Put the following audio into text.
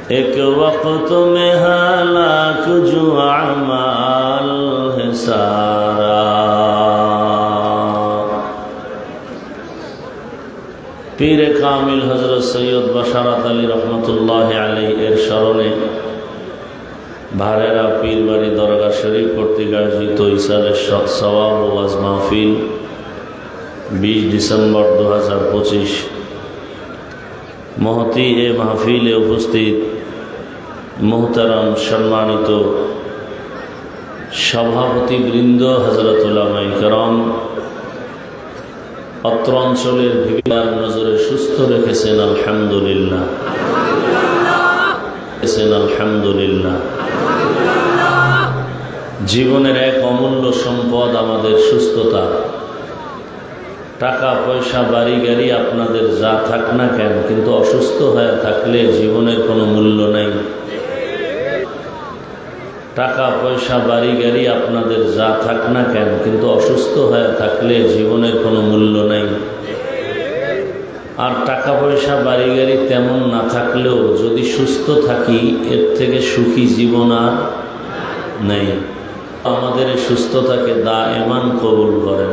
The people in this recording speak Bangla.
एक वक्त में हालाक जो अमाल है सारा। पीर कामिल हजरत सैयद बशारत अली रहमतुल्लाह अलैहि एर स्मरणे भारेरा पीर बाड़ी दरगाह शरीफ কর্তৃক আয়োজিত ইসালে সওয়াব ওয়াজ মাহফিল 20 ডিসেম্বর 2025 महती ए महफिले उपस्थित मोहतरम सम्मानित सभापति बृंद हजरत उलामाए केराम अत्र अंचलेर विभिन्न नजरे सुस्थ रेखेছেন আলহামদুলিল্লাহ আলহামদুলিল্লাহ। জীবনের এক অমূল্য সম্পদ আমাদের সুস্থতা। টাকা পয়সা বাড়ি গাড়ি আপনাদের যা থাক না কেন, কিন্তু অসুস্থ হয়ে থাকলে জীবনের কোনো মূল্য নাই। টাকা পয়সা বাড়ি গাড়ি আপনাদের যা থাক না কেন, কিন্তু অসুস্থ হয়ে থাকলে জীবনের কোনো মূল্য নাই। আর টাকা পয়সা বাড়ি গাড়ি তেমন না থাকলেও যদি সুস্থ থাকি, এর থেকে সুখী জীবন আর নেই। আমাদের সুস্থতাকে দায়েমান কবুল করেন।